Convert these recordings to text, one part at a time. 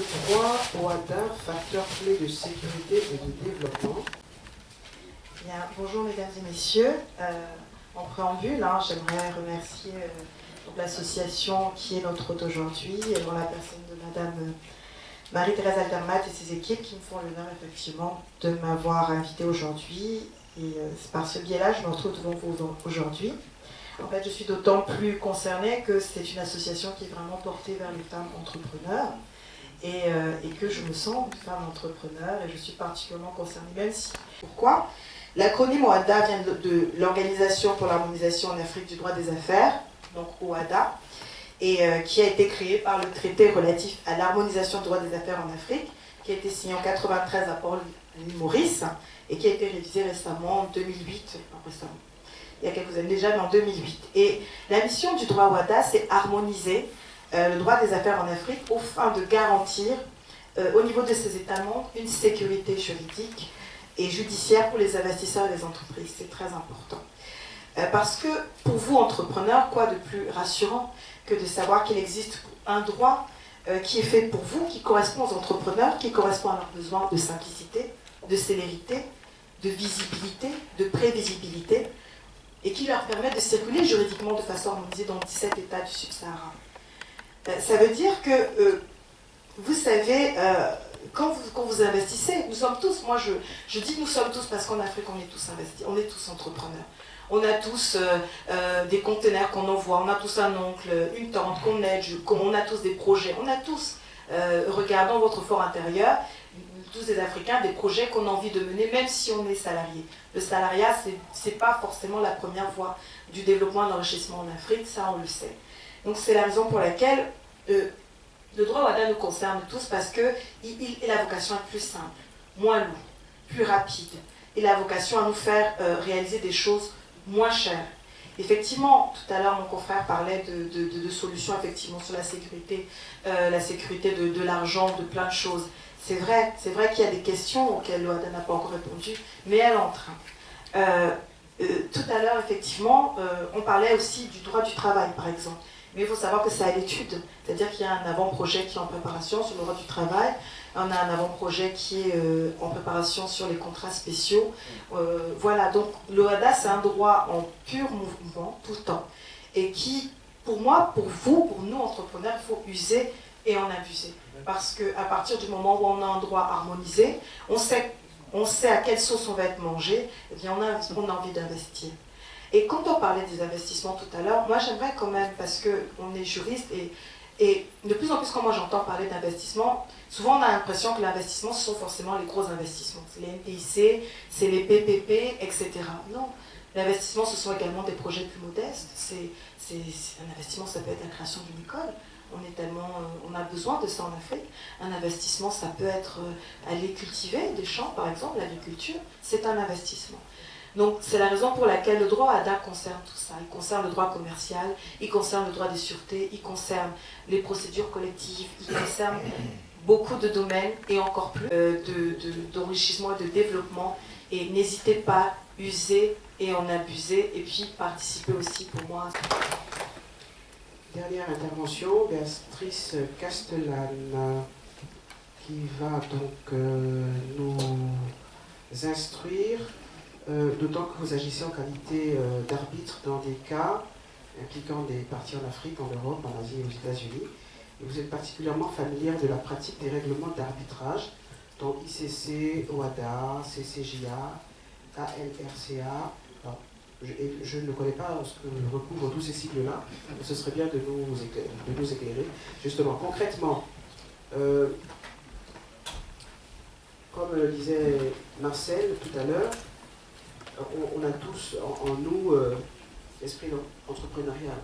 droit au HADA, facteur clé de sécurité et de développement. Bien, bonjour mesdames et messieurs. En préambule, j'aimerais remercier l'association qui est notre hôte aujourd'hui, dans la personne de Madame Marie-Thérèse Aldermatt et ses équipes qui me font l'honneur effectivement de m'avoir invitée aujourd'hui. Et c'est par ce biais-là que je me retrouve devant vous aujourd'hui. En fait, je suis d'autant plus concernée que c'est une association qui est vraiment portée vers les femmes entrepreneurs et que je me sens une femme entrepreneur et je suis particulièrement concernée, même si... Pourquoi ? L'acronyme OHADA vient de l'Organisation pour l'harmonisation en Afrique du droit des affaires, donc OHADA, et qui a été créé par le traité relatif à l'harmonisation du droit des affaires en Afrique, qui a été signé en 1993 à Port-Louis Maurice et qui a été révisé récemment en 2008, il y a quelques années déjà, mais en 2008. Et la mission du droit OHADA, c'est harmoniser le droit des affaires en Afrique au fin de garantir, au niveau de ces États membres, une sécurité juridique et judiciaire pour les investisseurs et les entreprises. C'est très important. Parce que pour vous, entrepreneurs, quoi de plus rassurant que de savoir qu'il existe un droit qui est fait pour vous, qui correspond aux entrepreneurs, qui correspond à leurs besoins de simplicité, de célérité, de visibilité, de prévisibilité, et qui leur permet de circuler juridiquement de façon harmonisée dans 17 États du Sub-Sahara. Ça veut dire que, vous savez, quand vous investissez, nous sommes tous, moi je dis nous sommes tous parce qu'en Afrique on est tous investis, on est tous entrepreneurs. On a tous des conteneurs qu'on envoie, on a tous un oncle, une tante qu'on aide, on a tous des projets, on a tous, regardons votre fort intérieur, tous des Africains, des projets qu'on a envie de mener, même si on est salarié. Le salariat, c'est pas forcément la première voie du développement et de l'enrichissement en Afrique, ça on le sait. Donc c'est la raison pour laquelle le droit OHADA nous concerne tous, parce qu'il a la vocation à être plus simple, moins lourd, plus rapide. Il a la vocation à nous faire réaliser des choses moins chères. Effectivement, tout à l'heure mon confrère parlait de solutions effectivement sur la sécurité de l'argent, de plein de choses. C'est vrai qu'il y a des questions auxquelles l'OHADA n'a pas encore répondu, mais elle est en train. Tout à l'heure, effectivement, on parlait aussi du droit du travail, par exemple. Mais il faut savoir que c'est à l'étude, c'est-à-dire qu'il y a un avant-projet qui est en préparation sur le droit du travail, on a un avant-projet qui est en préparation sur les contrats spéciaux. Voilà, donc l'OHADA, c'est un droit en pur mouvement, tout le temps, et qui, pour moi, pour vous, pour nous, entrepreneurs, il faut user et en abuser. Parce qu'à partir du moment où on a un droit harmonisé, on sait à quelle sauce on va être mangé, et bien on a envie d'investir. Et quand on parlait des investissements tout à l'heure, moi j'aimerais quand même, parce qu'on est juriste, et de plus en plus quand moi j'entends parler d'investissement, souvent on a l'impression que l'investissement ce sont forcément les gros investissements. C'est les NTIC, c'est les PPP, etc. Non, l'investissement ce sont également des projets plus modestes. C'est un investissement, ça peut être la création d'une école. On a besoin de ça en Afrique. Un investissement, ça peut être aller cultiver des champs, par exemple, l'agriculture, c'est un investissement. Donc c'est la raison pour laquelle le droit ADA concerne tout ça. Il concerne le droit commercial, il concerne le droit des sûretés, il concerne les procédures collectives, il concerne beaucoup de domaines et encore plus d'enrichissement et de développement. Et n'hésitez pas, user et en abuser, et puis participer aussi pour moi. Dernière intervention, Béatrice Castellane, qui va donc nous instruire, d'autant que vous agissez en qualité d'arbitre dans des cas impliquant des parties en Afrique, en Europe, en Asie et aux États-Unis. Et vous êtes particulièrement familière de la pratique des règlements d'arbitrage, dont ICC, OHADA, CCJA, ALRCA. Je ne connais pas ce que recouvrent tous ces sigles-là, mais ce serait bien de nous éclairer. Justement, concrètement, comme le disait Marcel tout à l'heure, on a tous en nous l'esprit entrepreneurial.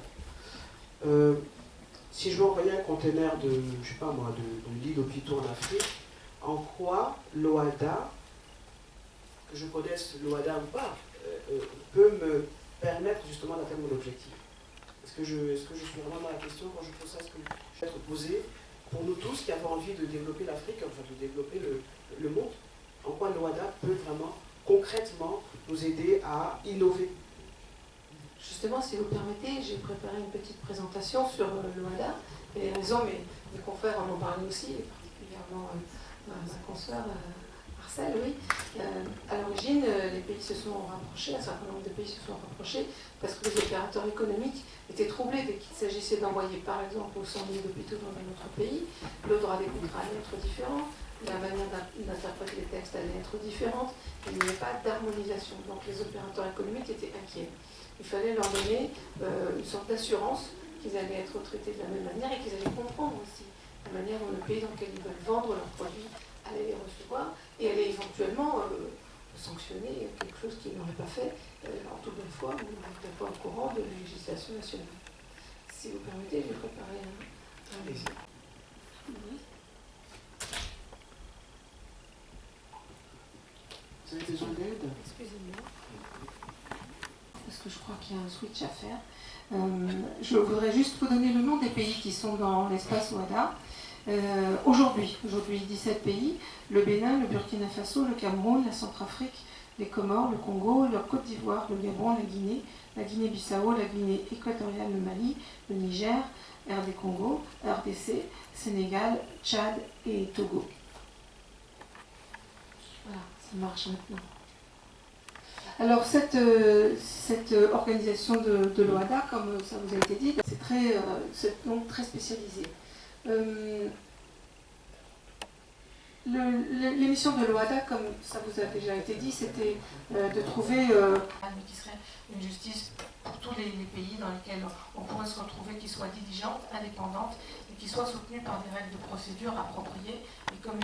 Si je veux envoyer un conteneur de, je sais pas moi, de lits d'hôpitaux en Afrique, en quoi l'OHADA, que je connaisse l'OHADA ou pas, peut me permettre justement d'atteindre mon objectif. Est-ce que je suis vraiment dans la question quand je pose ça? Est-ce que je vais être posé pour nous tous qui avons envie de développer l'Afrique, enfin de développer le monde? En quoi l'OHADA peut vraiment concrètement nous aider à innover? Justement, si vous permettez, j'ai préparé une petite présentation sur l'OHADA et les raisons, mais mes confrères en ont parlé aussi, particulièrement particulièrement ma consoeur Marcel, oui. À l'origine, les pays se sont rapprochés, un certain nombre de pays se sont rapprochés parce que les opérateurs économiques étaient troublés dès qu'il s'agissait d'envoyer par exemple 100 000 hôpitaux dans un autre pays. Le droit des contrats allait être différent, la manière d'interpréter les textes allait être différente, il n'y avait pas d'harmonisation. Donc les opérateurs économiques étaient inquiets. Il fallait leur donner une sorte d'assurance qu'ils allaient être traités de la même manière et qu'ils allaient comprendre aussi la manière dont le pays dans lequel ils veulent vendre leurs produits allait les recevoir et allait éventuellement sanctionner quelque chose qu'ils n'auraient pas fait en toute bonne foi ou n'étaient pas au courant de la législation nationale. Si vous permettez, je vais préparer un Allez-y. Oui. Vous avez besoin d'aide? Excusez-moi. Parce que je crois qu'il y a un switch à faire. Je voudrais juste vous donner le nom des pays qui sont dans l'espace OHADA. Aujourd'hui, 17 pays, le Bénin, le Burkina Faso, le Cameroun, la Centrafrique, les Comores, le Congo, la Côte d'Ivoire, le Gabon, la Guinée-Bissau, la Guinée équatoriale, le Mali, le Niger, RD Congo, RDC, Sénégal, Tchad et Togo. Voilà, ça marche maintenant. Alors cette organisation de l'OHADA, comme ça vous a été dit, c'est donc très spécialisé. L'émission de l'OHADA, comme ça vous a déjà été dit, c'était de trouver qui serait une justice pour tous les pays dans lesquels on pourrait se retrouver, qui soit diligente, indépendante et qui soit soutenue par des règles de procédure appropriées et comme